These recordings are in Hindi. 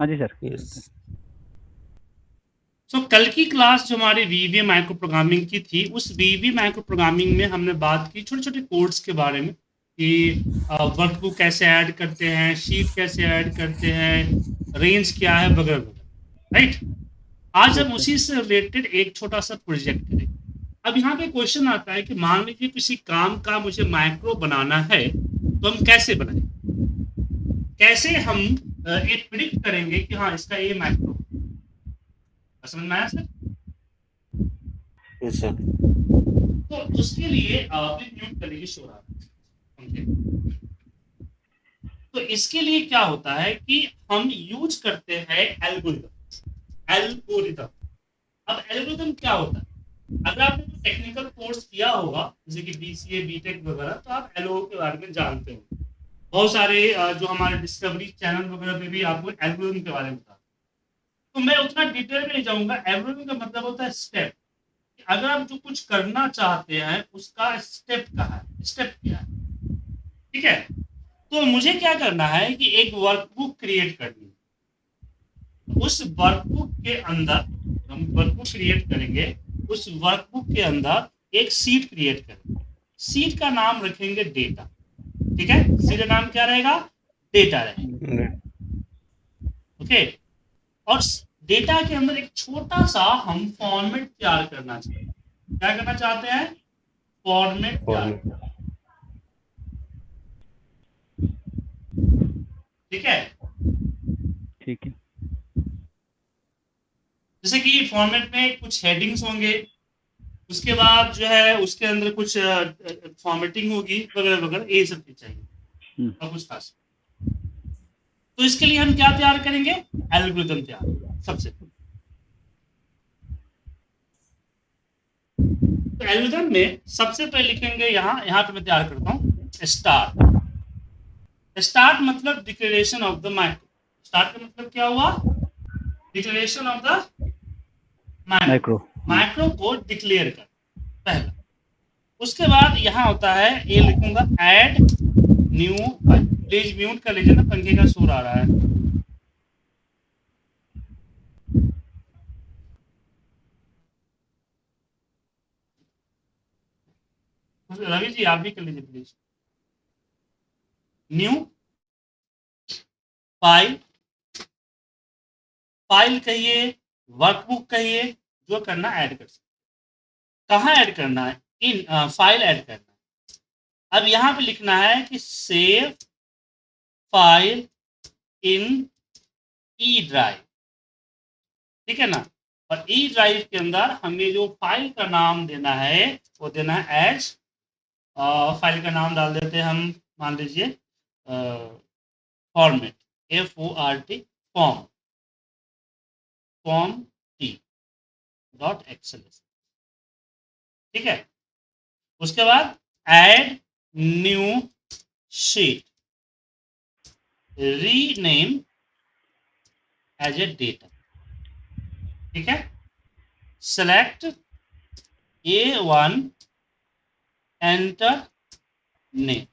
हाँ जी सर। यस। कल की क्लास जो हमारी वीबी माइक्रो प्रोग्रामिंग की थी, उस वीबी माइक्रो प्रोग्रामिंग में हमने बात की छोटे छोटे कोड्स के बारे में कि वर्कबुक कैसे ऐड करते हैं, शीट कैसे ऐड करते हैं, रेंज क्या है, वगैरह वगैरह, राइट। आज हम ओके। उसी से रिलेटेड एक छोटा सा प्रोजेक्ट करेंगे। अब यहाँ पे क्वेश्चन आता है कि मान लीजिए किसी काम का मुझे माइक्रो बनाना है, तो हम कैसे बनाएं, कैसे हम एक प्रिडिक्ट करेंगे कि हाँ इसका ये माइक्रो, समझ में आया सर? Yes sir. तो उसके लिए प्लीज म्यूट कर लीजिए, शोर आ रहा है। तो इसके लिए क्या होता है कि हम यूज करते हैं एल्गोरिथम। एल्गोरिथम, अब एल्गोरिथम क्या होता है? अगर आपने कोई टेक्निकल कोर्स किया होगा जैसे कि बीसीए बीटेक वगैरह, तो आप एलओ के बारे में जानते हो। बहुत सारे जो हमारे डिस्कवरी चैनल वगैरह पे भी आपको एल्गोरिथम के बारे में बता। तो मैं उतना डिटेल में नहीं जाऊंगा। एल्गोरिथम का मतलब होता है स्टेप। अगर आप जो कुछ करना चाहते हैं उसका स्टेप कहाँ है, स्टेप क्या है, ठीक है। तो मुझे क्या करना है कि एक वर्कबुक क्रिएट करनी है। उस वर्कबुक के अंदर हम वर्कबुक क्रिएट करेंगे। उस वर्कबुक के अंदर एक सीट क्रिएट करेंगे। सीट का नाम रखेंगे डेटा, ठीक है। सीट का नाम क्या रहेगा? डेटा रहेगा, ओके। और डेटा के अंदर एक छोटा सा हम फॉर्मेट तैयार करना चाहते हैं। क्या करना चाहते हैं? फॉर्मेट तैयार, फॉर्मेट। ठीक है। ठीक है। जैसे कि फॉर्मेट में कुछ हेडिंग्स होंगे, उसके बाद जो है उसके अंदर कुछ फॉर्मेटिंग होगी, वगैरह वगैरह, ये सब चीज चाहिए हम्म, और कुछ खास। तो इसके लिए हम क्या तैयार करेंगे? एल्गोरिथम तैयार, सबसे। तो एल्गोरिथम में सबसे पहले लिखेंगे, यहाँ यहाँ पे मैं तैयार करता हूँ स्टार्ट। स्टार्ट मतलब declaration of the micro. Start का मतलब क्या हुआ? Declaration of the micro. Micro. Micro को डिक्लेयर कर, पहला। उसके बाद यहाँ होता है, ये लिखूंगा add new file. Please mute कर लीजिए ना, पंखे का शोर आ रहा है। रवि जी आप भी कर लीजिए प्लीज। न्यू फाइल, फाइल कहिए, वर्कबुक कहिए, जो करना ऐड कर सकते। कहाँ ऐड करना है? इन फाइल ऐड करना है। अब यहाँ पे लिखना है कि save file in E drive, ठीक है ना। और ई ड्राइव के अंदर हमें जो फाइल का नाम देना है वो देना है एज, फाइल का नाम डाल देते हैं हम, मान लीजिए format, FORT, form, form T dot XL, ठीक है। उसके बाद add new sheet, rename as a data, ठीक है। Select A1, enter name.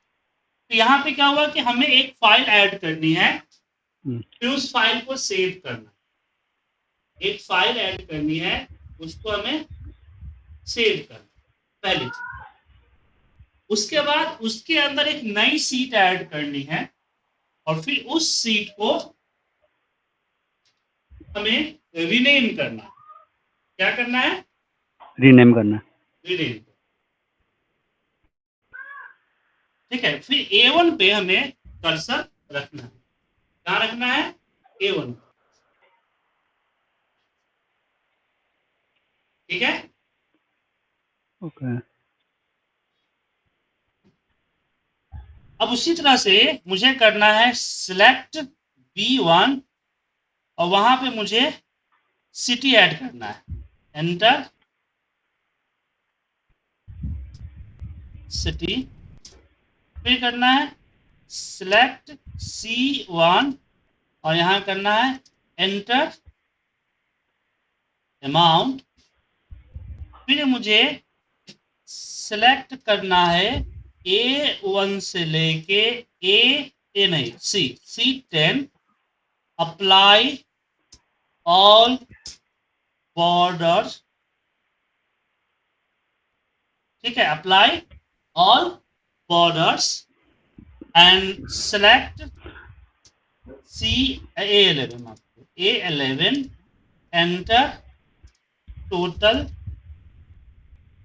तो यहाँ पे क्या हुआ कि हमें एक फाइल ऐड करनी है, हम्म, फिर उस फाइल को सेव करना है। एक फाइल ऐड करनी है, उसको हमें सेव करना, पहली चीज। उसके बाद उसके अंदर एक नई सीट ऐड करनी है, और फिर उस सीट को हमें रीनेम करना है। क्या करना है? रीनेम करना है। रीनेम, ठीक है। फिर A1 पे हमें कर्सर रखना है। कहाँ रखना है? A1, ठीक है। ओके। अब उसी तरह से मुझे करना है सिलेक्ट B1, और वहां पे मुझे सिटी ऐड करना है। एंटर सिटी, फिर करना है सिलेक्ट C1, और यहां करना है एंटर अमाउंट। फिर मुझे सिलेक्ट करना है A1 से लेके ए नहीं C10, apply all borders, ठीक है, apply all borders and select A11, enter total,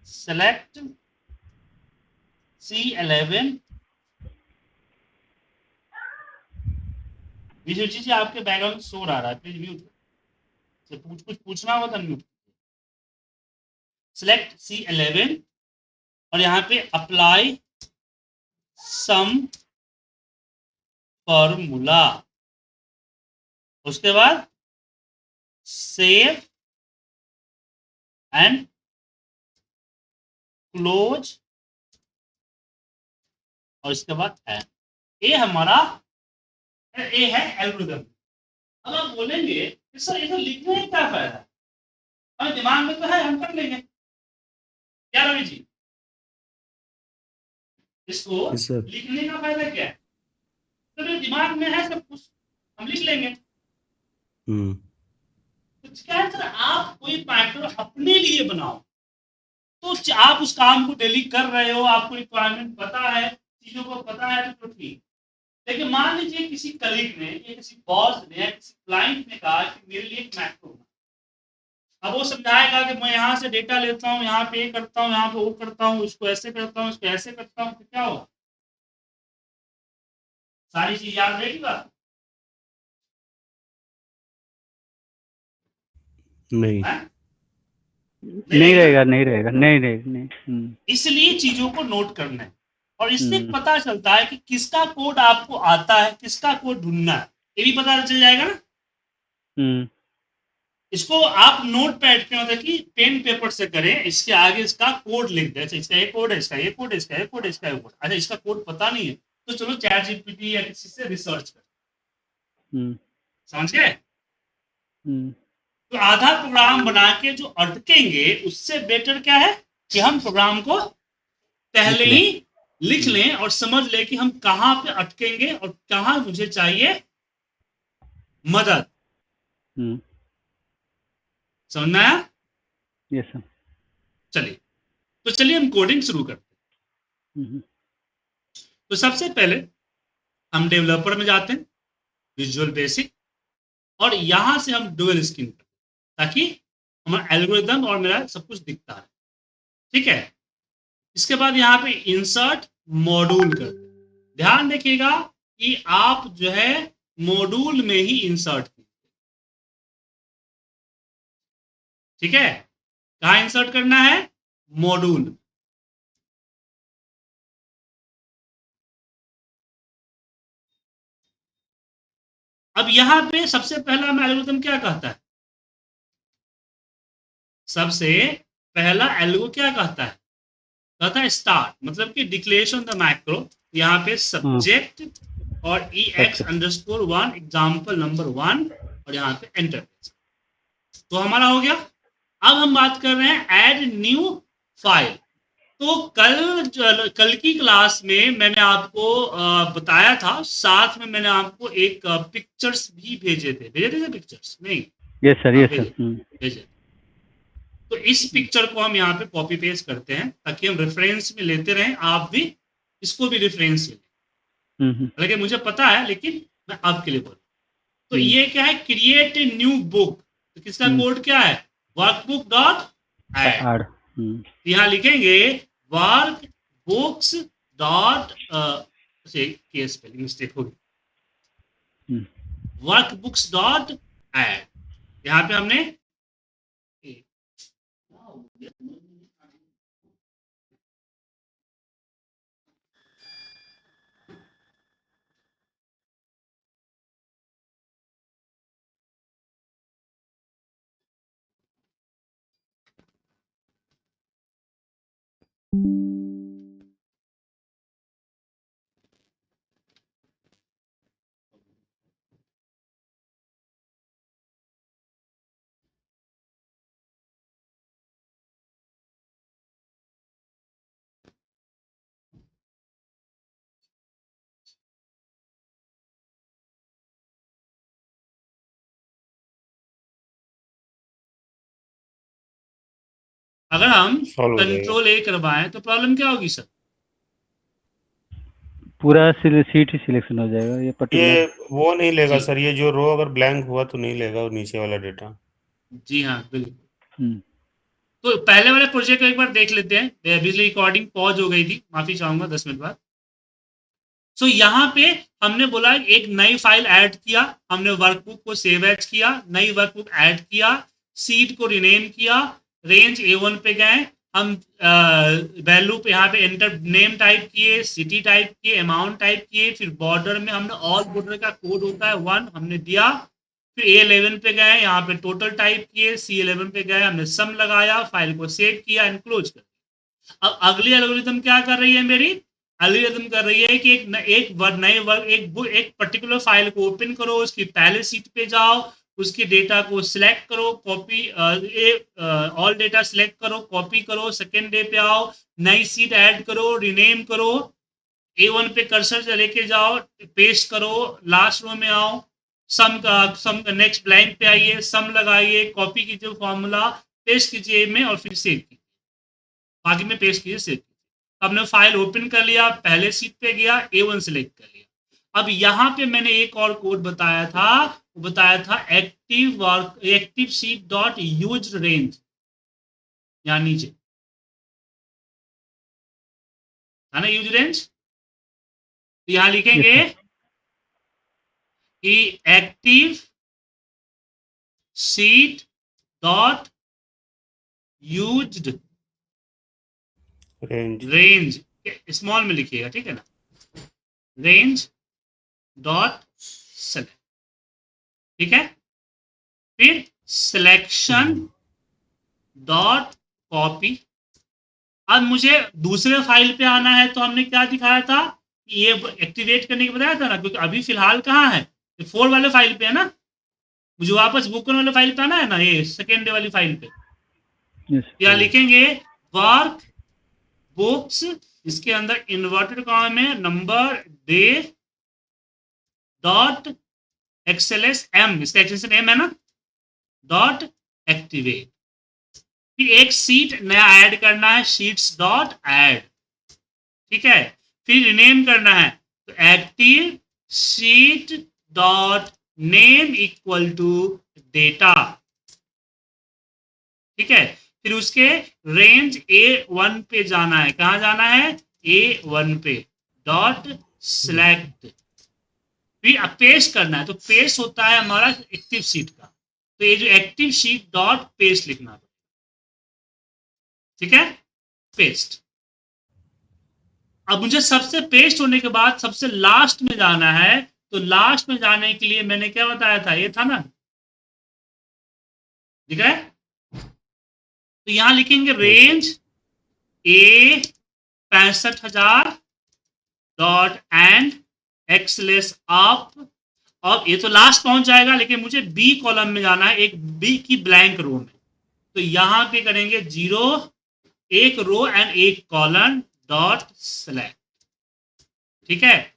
select C11। Vijay ji आपके बैकग्राउंड शोर आ रहा है, प्लीज म्यूट से कुछ पूछना होगा तो म्यूट। सिलेक्ट C11 और यहाँ पे अप्लाई सम फॉर्मूला, उसके बाद सेव एंड क्लोज और इसके बाद एंड। ये हमारा ए है एल्गोरिथम। अब आप बोलेंगे कि सर ये तो लिखने में क्या फायदा है, हमें दिमाग में तो है, हम कर लेंगे, क्या रवि जी, इसको Yes, sir. लिखने का फायदा क्या है, तो मेरे दिमाग में है सब कुछ, हम लिख लेंगे। Hmm. तो क्या है सर, आप कोई पैटर्न अपने लिए बनाओ, तो आप उस काम को डेली कर रहे हो, आपको रिक्वायरमेंट पता है, चीजों को पता है, तो ठीक। लेकिन मान लीजिए किसी कलीग ने या किसी बॉस ने या किसी क्लाइंट ने कहा कि मेरे लिए एक मैक्रो बना, अब वो समझाएगा कि मैं यहाँ से डेटा लेता हूँ, यहाँ पे ये करता हूँ, यहाँ पे वो करता हूँ, उसको ऐसे करता हूँ, उसको ऐसे करता हूँ, तो क्या होगा, सारी चीज याद रहेगी बात नहीं। है? नहीं रहेगा, नहीं रहेगा, नहीं रहेगा, नहीं। इसलिए चीजों को नोट करना है और इससे पता चलता है कि किसका कोड आपको आता है, किसका कोड ढूंढना है, ये भी पता चल जाएगा ना। इसको आप नोट पैड पे मतलब कि पेन पेपर से करें, इसके आगे इसका कोड लिख दें, इसका ये कोड है, इसका ये कोड है, इसका ये कोड है, इसका ये कोड। अच्छा, इसका कोड पता नहीं है तो चलो चैट जीपीटी या किसी से रिसर्च कर, समझ गए। तो आधा प्रोग्राम बना के जो अटकेंगे, उससे बेटर क्या है कि हम प्रोग्राम को पहले ही लिख लें और समझ लें कि हम कहां पे अटकेंगे और कहां मुझे चाहिए मदद। समझ में आया? Yes sir. चलिए, तो चलिए हम कोडिंग शुरू करते हैं। तो सबसे पहले हम डेवलपर में जाते हैं, विजुअल बेसिक, और यहां से हम डुअल स्क्रीन करते हैं ताकि हमारा एल्गोरिथम और मेरा सब कुछ दिखता है, ठीक है। इसके बाद यहाँ पे इंसर्ट मॉड्यूल करते हैं। ध्यान रखिएगा कि आप जो है मॉड्यूल में ही इंसर्ट कीजिए, ठीक है। कहा इंसर्ट करना है, मॉड्यूल। अब यहां पे सबसे पहला एल्गोरिथम क्या कहता है, सबसे पहला एल्गो क्या कहता है, कहता है स्टार्ट, मतलब कि डिक्लेरेशन द मैक्रो, यहाँ पे सब्जेक्ट और ex_1 एग्जाम्पल नंबर 1 और यहाँ पे एंटर। तो हमारा हो गया। अब हम बात कर रहे हैं ऐड न्यू फाइल। तो कल की क्लास में मैंने आपको बताया था, साथ में मैंने आपको एक पिक्चर्स भी भेजे थे पिक्चर्स नहीं? Yes sir, yes sir. भेजे। तो इस पिक्चर को हम यहाँ पे कॉपी पेस्ट करते हैं ताकि हम रेफरेंस में लेते रहें, आप भी इसको भी रेफरेंस ले। हालांकि मुझे पता है, लेकिन मैं आपके लिए बोल। तो ये क्या है, क्रिएट ए न्यू बुक। तो किसका कोड क्या है, वर्कबुक डॉट ऐड। यहाँ लिखेंगे work books dot, spelling mistake होगी, वर्क बुक्स डॉट ऐड। यहाँ पे हमने अगर हम Solve हो जाएगा। कंट्रोल ए करवाएं तो प्रॉब्लम क्या होगी सर? पूरा सीट ही सिलेक्शन हो जाएगा, ये ये पर्टिकुलर। वो नहीं लेगा जी सर, ये जो रो अगर ब्लैंक हुआ तो नहीं लेगा वो नीचे वाला डेटा। जी हाँ बिल्कुल। हम्म, तो पहले वाले प्रोजेक्ट को एक बार देख लेते हैं। बिजली रिकॉर्डिंग पॉज हो गई थी, माफी चाहूंगा 10 मिनट बाद। सो यहाँ पे हमने बोला एक नई फाइल ऐड किया, हमने वर्कबुक को सेव एज किया, नई वर्कबुक ऐड किया, सीट को रिनेम किया, रेंज A1 पे गए, हम वैल्यू पे यहाँ पे एंटर नेम टाइप किए, सिटी टाइप किए, अमाउंट टाइप किए, फिर बॉर्डर में हमने ऑल बॉर्डर का कोड होता है 1 हमने दिया, फिर A11 पे गए, यहाँ पे टोटल टाइप किए, C11 पे गए, हमने सम लगाया, फाइल को सेव किया एंड क्लोज कर। अब अगली एल्गोरिथम क्या कर रही है मेरी? एल्गोरिथम कर रही है कि एक पर्टिकुलर फाइल को ओपन करो, उसकी पहले सीट पे जाओ, उसकी डेटा को सिलेक्ट करो, कॉपी ऑल डेटा सिलेक्ट करो, कॉपी करो, सेकेंड डे पे आओ, नई सीट ऐड करो, रिनेम करो, A1 पे कर्सर से लेके जाओ, पेस्ट करो, लास्ट रो में आओ, सम नेक्स्ट ब्लैंक पे आइए, सम लगाइए, कॉपी कीजिए फॉर्मूला, पेस्ट कीजिए में और फिर सेव कीजिए, बाकी में पेस्ट कीजिए, सेव कीजिए। हमने फाइल ओपन कर लिया, पहले सीट पे गया, A1 सिलेक्ट कर लिया। अब यहाँ पे मैंने एक और कोड बताया था, वो बताया था active sheet dot use range, यहाँ नीचे है ना यूज रेंज। तो यहाँ लिखेंगे यस कि active sheet dot used range. Range, small में लिखिएगा, ठीक है ना, रेंज डॉट सेलेक्ट, ठीक है। फिर सिलेक्शन डॉट कॉपी। अब मुझे दूसरे फाइल पे आना है, तो हमने क्या दिखाया था, ये एक्टिवेट करने के बताया था ना, क्योंकि अभी फिलहाल कहाँ है, 4 वाले फाइल पे है ना, मुझे वापस बुकन वाले फाइल पे आना है ना, ये सेकेंड डे वाली फाइल पे। यस क्या लिखेंगे, वर्क बुक्स, इसके अंदर इन्वर्टेड कॉमा में number day dot XLS M, इसका एक्सटेंशन एम है ना, डॉट एक्टिवेट। फिर एक सीट नया ऐड करना है, शीट्स डॉट ऐड, ठीक है। फिर रिनेम करना है, तो active sheet dot name equal to data, ठीक है। फिर उसके रेंज A1 पे जाना है, कहां जाना है, A1 पे, डॉट सिलेक्ट, फिर पेस्ट करना है, तो पेस्ट होता है हमारा एक्टिव सीट का, तो ये जो एक्टिव सीट डॉट पेस्ट लिखना, ठीक है, पेस्ट। अब मुझे सबसे पेस्ट होने के बाद सबसे लास्ट में जाना है, तो लास्ट में जाने के लिए मैंने क्या बताया था, ये था ना, ठीक है। तो यहां लिखेंगे range A 65,000 dot end XLS up. और ये तो लास्ट पहुंच जाएगा, लेकिन मुझे बी कॉलम में जाना है, एक बी की ब्लैंक रो में, तो यहां पे करेंगे 0, एक रो एंड एक कॉलम डॉट सेलेक्ट, ठीक है।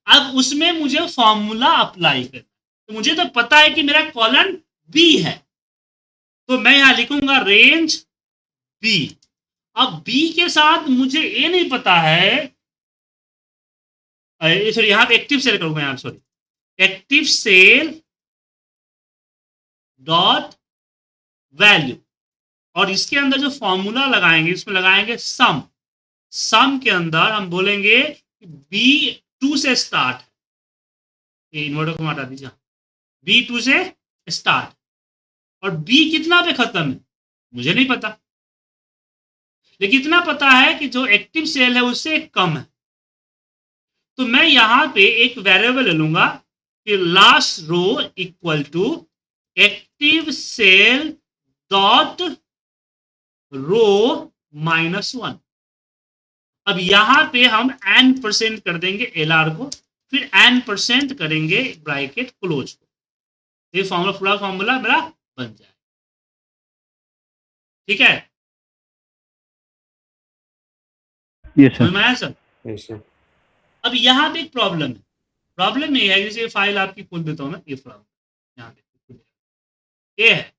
अब उसमें मुझे फॉर्मूला अप्लाई करना, तो मुझे तो पता है कि मेरा कॉलम बी है, तो मैं यहां लिखूंगा रेंज बी। अब बी के साथ मुझे ये नहीं पता है, सॉरी यहां पे एक्टिव सेल करूंगा, यहां sorry active cell dot value, और इसके अंदर जो फॉर्मूला लगाएंगे, इसमें लगाएंगे सम, सम के अंदर हम बोलेंगे B2 से स्टार्ट है, ये इन्वर्टर को हटा दीजिए, B2 से स्टार्ट, और B कितना पे खत्म है मुझे नहीं पता, लेकिन इतना पता है कि जो एक्टिव सेल है उससे कम है। तो मैं यहां पे एक वेरिएबल ले लूंगा कि last row equal to active cell dot row -1। अब यहां पे हम n% कर देंगे LR को, फिर n% करेंगे ब्रैकेट क्लोज को, ये फॉर्मूला पूरा फॉर्मूला मेरा बन जाए, ठीक है। यस समझ सर। में आया सर? ऐसे अब यहाँ पे एक प्रॉब्लम है, प्रॉब्लम ये है, जैसे फाइल आपकी खोल देता हूँ मैं, ये प्रॉब्लम यहाँ पे ये है,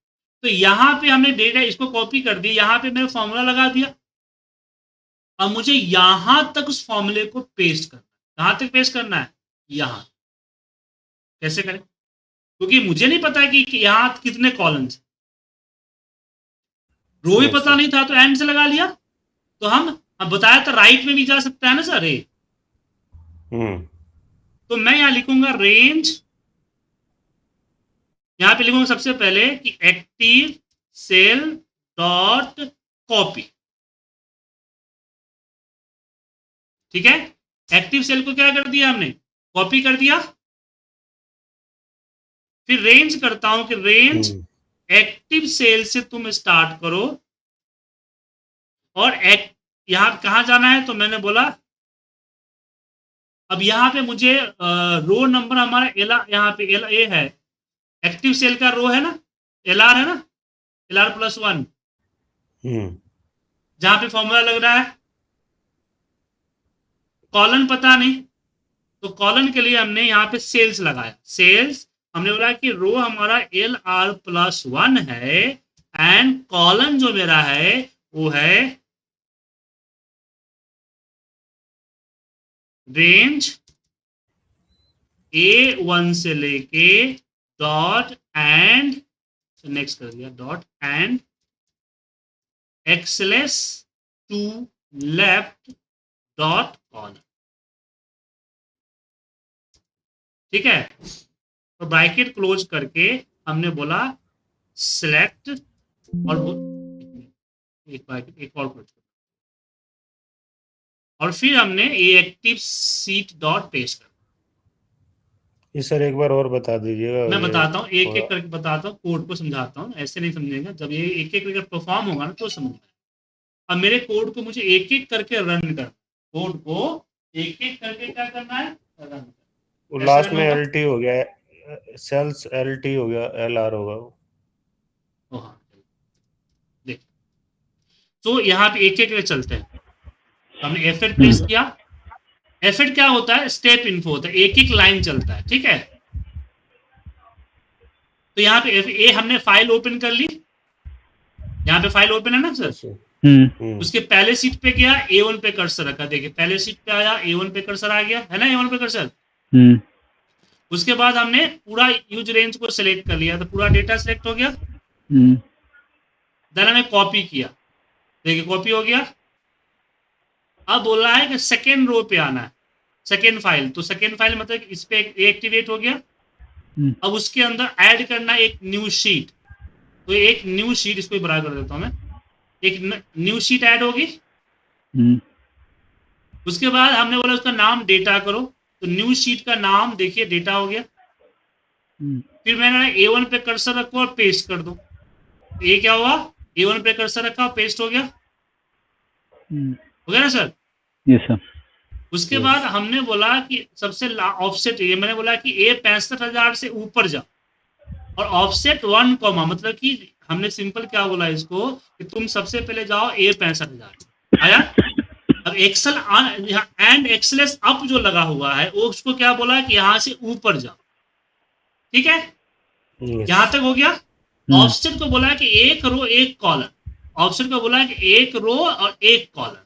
तो यहां पे हमने डेटा इसको कॉपी कर दी, यहां पे मैंने फॉर्मूला लगा दिया। अब मुझे यहां तक उस फॉर्मूले को पेस्ट करना है। कहां तक पेस्ट करना है? यहां। कैसे करें? क्योंकि मुझे नहीं पता कि यहां कितने कॉलम्स, रो भी Yes, पता sir. नहीं था तो एंड से लगा लिया। तो हम बताया था राइट में भी जा सकता है ना सर, ए। तो मैं यहां लिखूंगा रेंज, यहां पे लिखूंगा सबसे पहले कि एक्टिव सेल डॉट कॉपी। ठीक है, एक्टिव सेल को क्या कर दिया हमने? कॉपी कर दिया। फिर रेंज करता हूं कि रेंज एक्टिव सेल से तुम स्टार्ट करो और यहां कहां जाना है? तो मैंने बोला अब यहां पे मुझे रो नंबर हमारा एल, यहां पे एल ए है, एक्टिव सेल का रो है ना, एलआर है ना, LR+1, जहां पे फॉर्मूला लग रहा है। कॉलन पता नहीं, तो कॉलन के लिए हमने यहाँ पे सेल्स लगाया। सेल्स हमने बोला कि रो हमारा LR+1 है एंड कॉलन जो मेरा है वो है रेंज A1 से लेके डॉट एंड, नेक्स्ट कर दिया, dot end xl to left dot colon. ठीक है, तो ब्रैकेट क्लोज करके हमने बोला सिलेक्ट, और एक और फिर हमने ये एक्टिव सीट डॉट पेस्ट कर। ये सर एक बार और बता दीजिएगा। मैं ये बताता हूँ, एक थोड़ा- एक करके बताता हूँ, कोड को समझाता हूँ, ऐसे नहीं समझेगा। जब ये एक एक करके परफॉर्म होगा ना तो समझ में। अब मेरे कोड को मुझे एक एक करके रन करना, कोड को एक एक करके क्या करना है? रन। वो कैसे लास्ट रन में होगा? LT हो गया, सेल्स LT हो गया, LR होगा वो। हाँ, देख, तो यहाँ पे एक एक करके चलते हैं। हमने एफ8 प्लेस किया। एफ8 क्या होता है? स्टेप इन्फो होता है, एक एक लाइन चलता है। ठीक है, तो यहाँ पे ए हमने फाइल ओपन कर ली, यहाँ पे फाइल ओपन है ना सर। उसके पहले सीट पे गया, A1 पे कर्सर रखा, देखिए पहले सीट पे आया, A1 पे कर्सर आ गया है ना, A1 पे कर्सर। उसके बाद हमने पूरा यूज रेंज को सिलेक्ट कर लिया, तो पूरा डेटा सिलेक्ट हो गया। देन हमने कॉपी किया, देखिए कॉपी हो गया। अब बोल रहा है कि सेकेंड रो पे आना है, सेकेंड फाइल। तो सेकेंड फाइल मतलब इस पे एक्टिवेट हो गया। अब उसके अंदर ऐड करना एक न्यू शीट, तो एक न्यू शीट, इसको बड़ा कर देता हूं मैं, एक न्यू शीट ऐड होगी। उसके बाद हमने बोला उसका नाम डेटा करो, तो न्यू शीट का नाम देखिए डेटा हो गया। फिर मैंने A1 पे कर्सर रखो और पेस्ट कर दो। ये क्या हुआ? A1 पे कर्सर रखा और पेस्ट हो गया। हो गया ना सर? Yes sir. उसके बाद हमने बोला कि सबसे ऑफसेट, ये मैंने बोला कि A 65,000 से ऊपर जाओ और ऑफसेट 1, मतलब कि हमने सिंपल क्या बोला इसको कि तुम सबसे पहले जाओ A 65,000 आया। अब एक्सेल एंड एक्सलेस अप जो लगा हुआ है वो उसको क्या बोला कि यहां से ऊपर जाओ। ठीक है, यहां तक हो गया। ऑफसेट को बोला कि एक रो एक कॉलम, ऑफसेट को बोला कि एक रो और एक कॉलम।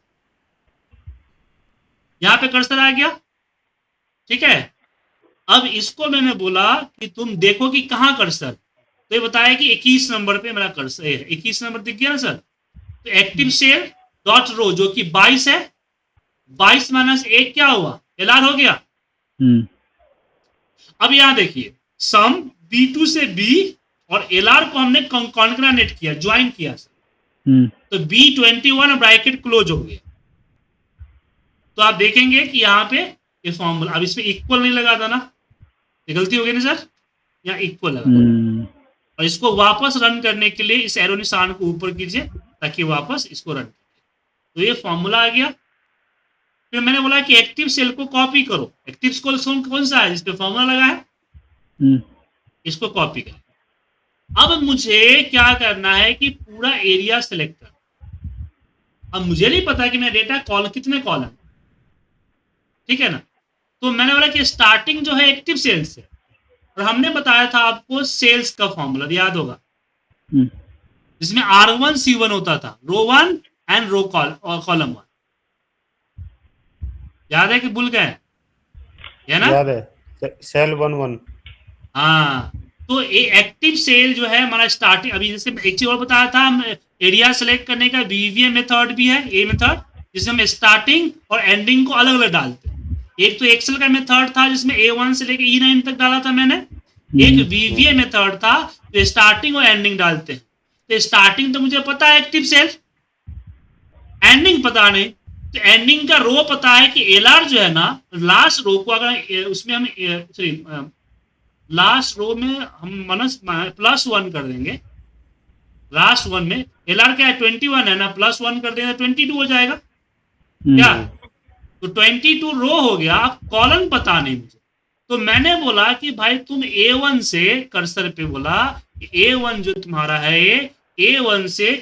यहां पे कर्सर आ गया। ठीक है, अब इसको मैंने बोला कि तुम देखो कि कहां कर्सर, तो ये बताया कि 21 नंबर पे मेरा कर्सर है। 21 नंबर दिख गया ना सर। तो एक्टिव सेल डॉट रो जो कि 22 है, 22 माइनस 1 क्या हुआ? LR हो गया। अब यहां देखिए सम B2 से B और LR को हमने कॉन्कैटिनेट किया, ज्वाइन किया सर। तो B21 ब्रैकेट क्लोज हो गया। तो आप देखेंगे कि यहाँ पे ये फॉर्मूला, अब इसमें इक्वल नहीं लगा था ना, ये गलती हो गई ना सर, यहाँ इक्वल लगा। और इसको वापस रन करने के लिए इस एरो निशान को ऊपर कीजिए ताकि वापस इसको रन कीजिए। तो ये फॉर्मूला आ गया। फिर मैंने बोला कि एक्टिव सेल को कॉपी करो। एक्टिव सेल कौन सा है जिसपे फॉर्मूला लगा है, इसको कॉपी करें। अब मुझे क्या करना है कि पूरा एरिया सिलेक्ट करना। अब मुझे नहीं पता कि मेरा डेटा कॉलम कितने कॉलम, ठीक है ना। तो मैंने बोला कि स्टार्टिंग जो है एक्टिव सेल्स से, और हमने बताया था आपको सेल्स का फॉर्मूला याद होगा, जिसमें R1 C1 होता था, रो 1 एंड रो कॉलम 1। याद है कि भूल गए? है ना? याद है, सेल 1 1। हाँ, तो ये एक्टिव सेल जो है हमारा स्टार्टिंग, अभी जैसे एक चीज और बताया था, हम एरिया सेलेक्ट करने का VVM मेथड भी है, ए मेथड, जिसमें हम स्टार्टिंग और एंडिंग को अलग अलग डालते हैं। एक तो एक्सेल का मेथड था जिसमें A1 से लेके E9 तक डाला था मैंने, एक VVM मेथड था जो स्टार्टिंग और एंडिंग डालते हैं। तो स्टार्टिंग तो मुझे पता है एक्टिव सेल, एंडिंग पता नहीं। तो एंडिंग का रो पता है कि LR जो है ना, लास्ट रो को अगर उसमें हम सॉरी लास्ट रो में हम +1 कर देंगे, लास्ट वन में LR क्या है 21 है ना, +1 कर देंगे 22 हो जाएगा क्या? तो 22 रो हो गया। अब कॉलम पता नहीं मुझे, तो मैंने बोला कि भाई तुम A1 से कर्सर पे बोला A1 जो तुम्हारा है A1 से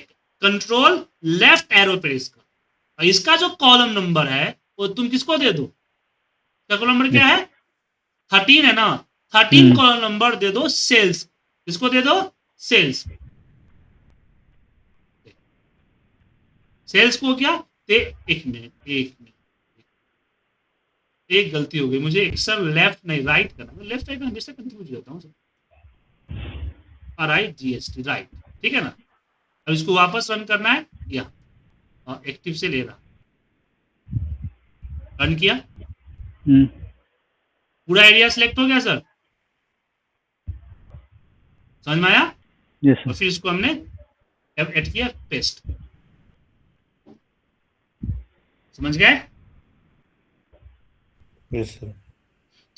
कंट्रोल लेफ्ट एरो प्रेस कर, और इसका जो कॉलम नंबर है वो तुम किसको दे दो? क्या कॉलम नंबर क्या है? 13 है ना, 13 कॉलम नंबर दे दो सेल्स। किसको दे दो? सेल्स। सेल्स को क्या? एक मिनट, एक गलती हो गई मुझे, सर लेफ्ट नहीं राइट करना, लेफ्ट राइट में हमेशा कंफ्यूज रहता हूँ सर। राइट GST राइट, ठीक है ना? अब इसको वापस रन करना है, या एक्टिव से ले रहा, रन किया, पूरा एरिया सिलेक्ट हो गया सर, समझ में आया? यस और फिर इसको हमने एड किया, पेस्ट। समझ गए? Yes sir.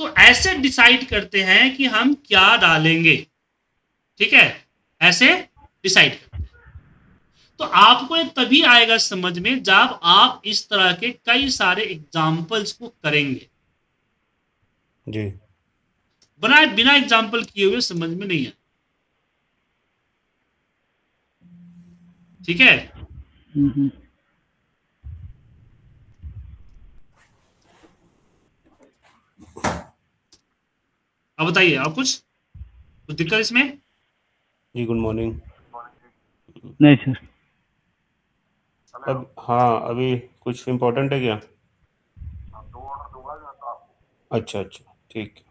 तो ऐसे डिसाइड करते हैं कि हम क्या डालेंगे, ठीक है? ऐसे डिसाइड करते हैं। तो आपको ये तभी आएगा समझ में जब आप इस तरह के कई सारे एग्जाम्पल्स को करेंगे। जी। बनाए बिना एग्जाम्पल किए हुए समझ में नहीं है, ठीक है? अब बताइए, और कुछ दिक्कत इसमें? जी गुड मॉर्निंग। नहीं सर। अब हाँ, अभी कुछ इम्पोर्टेंट है क्या? अच्छा अच्छा, ठीक है।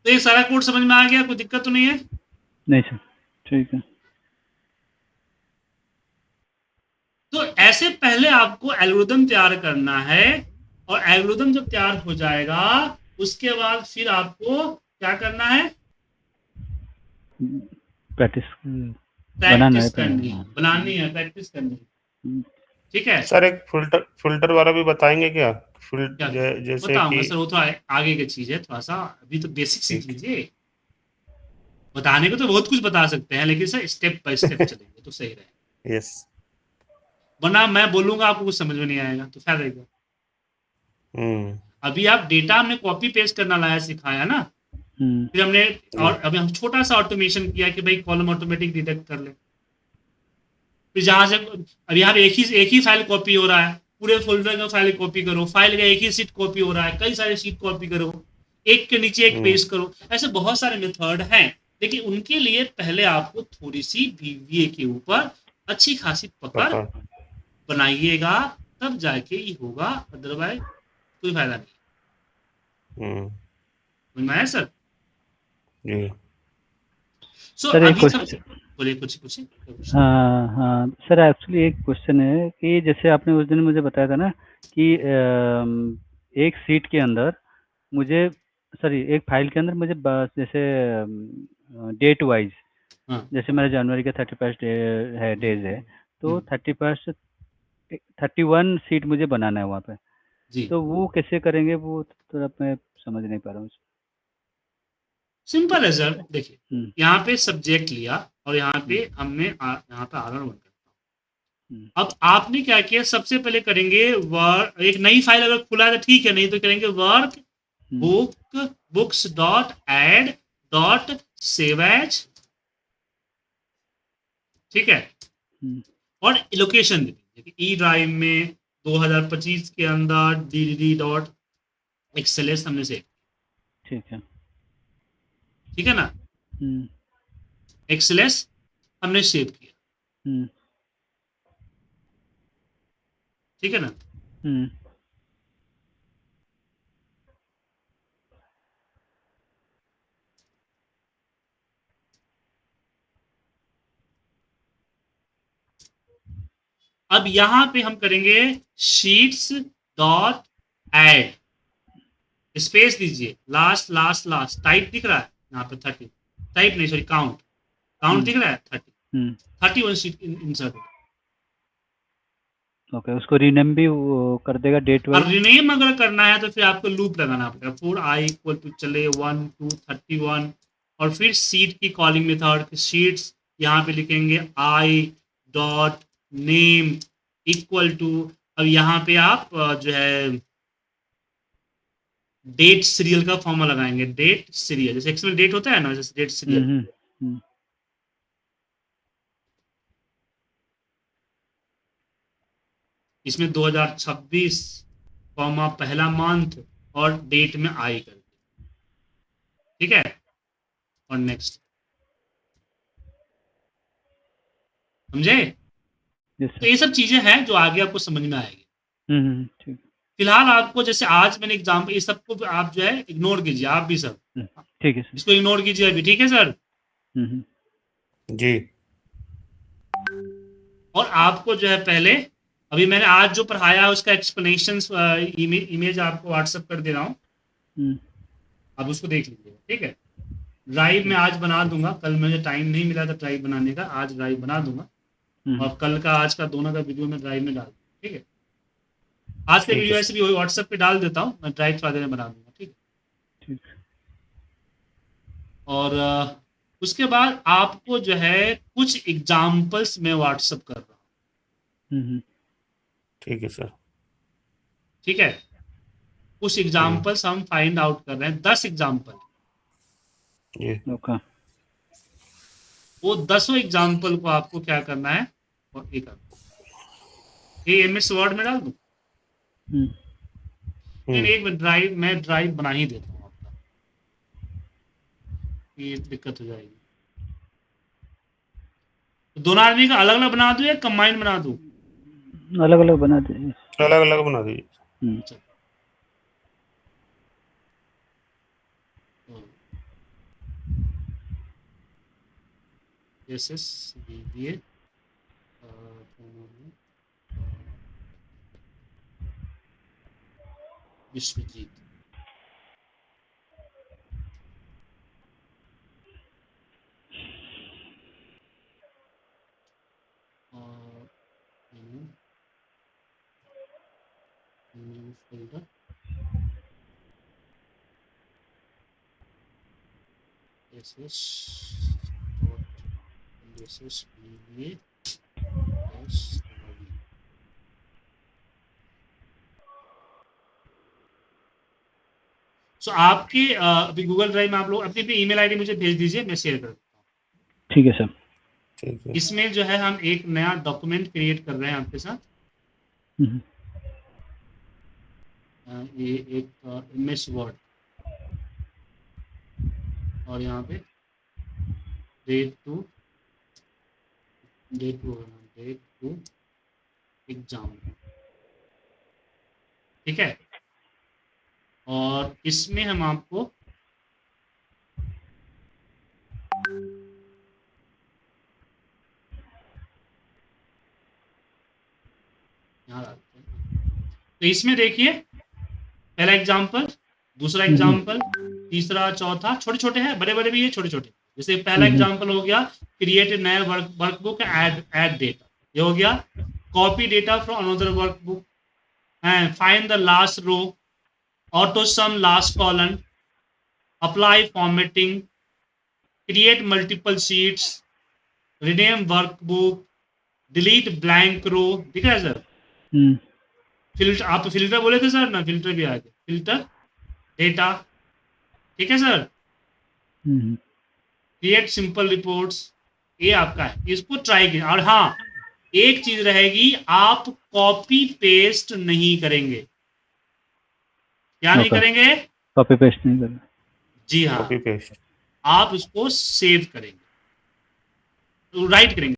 तो ये सारा कोड समझ में आ गया, कोई दिक्कत तो नहीं है? नहीं सर, ठीक है। तो ऐसे पहले आपको एल्गोरिथम तैयार करना है, और एल्गोरिथम जब तैयार हो जाएगा उसके बाद फिर आपको क्या करना है? प्रैक्टिस बनानी है, प्रैक्टिस करनी है, ठीक है सर? एक फिल्टर वाला भी बताएंगे क्या? जैसे बताऊंगा कि सर, वो तो आगे की चीज है, थोड़ा सा अभी तो बेसिक सीख लीजिए। बताने को तो बहुत कुछ बता सकते हैं, लेकिन सर स्टेप बाय स्टेप चलेंगे तो सही रहेगा। यस। वरना मैं बोलूंगा आपको कुछ समझ में नहीं आएगा तो फायदा क्या? अभी आप डेटा हमने कॉपी पेस्ट करना लाया सिखाया ना, फिर हमने और अभी हम छोटा सा ऑटोमेशन किया कि भाई कॉलम ऑटोमेटिक डिटेक्ट कर ले। फिर जहां से अब यहाँ पे एक ही फाइल कॉपी हो रहा है, पूरे फोल्डर का फाइल कॉपी करो, फाइल का एक ही सीट कॉपी हो रहा है, कई सारे सीट कॉपी करो, एक के नीचे एक पेस्ट करो, ऐसे बहुत सारे मेथड हैं। लेकिन उनके लिए पहले आपको थोड़ी सी VBA के ऊपर अच्छी खासी पकड़ बनाइएगा, तब जाके ही होगा, अदरवाइज कोई फायदा नहीं। समझ में आया सर? जी। सर अभी सब बोलिए, कुछ हाँ सर, एक्चुअली एक क्वेश्चन है कि जैसे आपने उस दिन मुझे बताया था ना कि एक सीट के अंदर मुझे एक फाइल के अंदर मुझे जैसे डेट वाइज, जैसे मेरा जनवरी का 31 डेज है, तो 31 सीट मुझे बनाना है वहाँ पे जी। तो वो कैसे करेंगे, वो थोड़ा मैं समझ नहीं पा रहा हूँ। सिंपल है सर, देखिए यहाँ पे सब्जेक्ट लिया और यहाँ पे हमने यहाँ पे R1 करता हूँ। अब आपने क्या किया, सबसे पहले करेंगे वर्क, एक नई फाइल अगर खुला है तो ठीक है, नहीं तो करेंगे work books dot add dot save as, ठीक है, और लोकेशन दे दीजिए E ड्राइव में 2025 के अंदर ddd.xls हमने सेव, ठीक है। ठीक है ना, हम्म xls हमने सेव किया, हम्म ठीक है ना। हम्म अब यहां पे हम करेंगे शीट्स डॉट एड, स्पेस दीजिए, लास्ट लास्ट लास्ट, टाइप दिख रहा है यहाँ पे 30, टाइप नहीं सॉरी काउंट, काउंट दिख रहा है 30, हम्म 31 शीट इंसर्ट। ओके, उसको रीनेम भी वो कर देगा डेट और वाइज। रिनेम अगर करना है तो फिर आपको लूप लगाना पड़ेगा, फॉर आई इक्वल टू चले 1 2 31, और फिर सीट की कॉलिंग मेथड शीट्स, यहाँ पे लिखेंगे I dot name equal to, अब यहाँ पे आप जो है डेट सीरियल का फॉर्मूला लगाएंगे, डेट सीरियल, जैसे एक्स में डेट होता है ना, जैसे डेट सीरियल। हम्म इसमें 2026 कॉमा पहला मंथ और डेट में आई कर दिया, ठीक है, और नेक्स्ट, समझे। यस तो सर। ये सब चीजें हैं जो आगे आपको समझ में आएगी। ठीक। फिलहाल आपको जैसे आज मैंने एग्जाम्पल, ये सबको आप जो है इग्नोर कीजिए, आप भी सब ठीक है सर। इसको इग्नोर कीजिए अभी, ठीक है सर। हम्म जी। और आपको जो है पहले, अभी मैंने आज जो पढ़ाया है उसका एक्सप्लेनेशन इमेज आपको व्हाट्सएप कर दे रहा हूँ, हम्म आप उसको देख लीजिएगा, ठीक है। ड्राइव में आज बना दूंगा, कल मुझे टाइम नहीं मिला था ड्राइव बनाने का, आज ड्राइव बना दूंगा, और कल का आज का दोनों का वीडियो में ड्राइव में डाल दूंगा, ठीक है। आज का ठीक वीडियो है ऐसे भी व्हाट्सएप पे डाल देता हूँ, मैं ड्राइव थोड़ा देर में बना दूंगा, ठीक है। ठीक। और उसके बाद आपको जो है कुछ एग्जाम्पल्स में व्हाट्सएप कर रहा हूँ, ठीक है सर। ठीक है। कुछ एग्जाम्पल्स हम फाइंड आउट कर रहे हैं, 10 एग्जाम्पल, जी। ओके। वो 10 एग्जाम्पल को आपको क्या करना है, और ये एमएस वर्ड में डाल दूं, एक ड्राइव, मैं ड्राइव बना ही देता हूँ आपका, ये दिक्कत हो जाएगी। तो दोनों आदमी का अलग अलग बना दूं या कंबाइन बना दूं? अलग अलग बना दीजिए। अलग अलग बना दीजिए। SS BBA Vishwajit, folder ss dot ss bba dash so आपके अभी गूगल ड्राइव में आप लोग अपनी ईमेल आईडी मुझे भेज दीजिए, मैं शेयर कर देता हूँ। ठीक है सर। ठीक है। इसमें जो है हम एक नया डॉक्यूमेंट क्रिएट कर रहे हैं आपके साथ, ये एक एमएस वर्ड, और यहाँ पे डेट टू एग्जाम, ठीक है। और इसमें हम आपको यहाँ डालते हैं, तो इसमें देखिए पहला एग्जाम्पल, दूसरा एग्जाम्पल, तीसरा, चौथा, छोटे छोटे हैं, बड़े बड़े भी है, छोटे छोटे। जैसे पहला एग्जाम्पल हो गया क्रिएट नया वर्कबुक ऐड डेटा, ये हो गया copy data from another workbook and find the last row, auto sum last column, apply formatting, create multiple sheets, rename workbook, delete blank row, ठीक है सर। फिल्टर, आप फिल्टर बोले थे सर ना, फिल्टर भी आ गया, फिल्टर डेटा, ठीक है सर। क्रिएट सिंपल रिपोर्ट्स, ये आपका है, इसको ट्राई कीजिए। और हाँ, एक चीज रहेगी, आप कॉपी पेस्ट नहीं करेंगे। क्या नहीं Okay. करेंगे? कॉपी पेस्ट नहीं करना। जी हाँ, कॉपी पेस्ट। आप उसको सेव करेंगे, राइट करेंगे।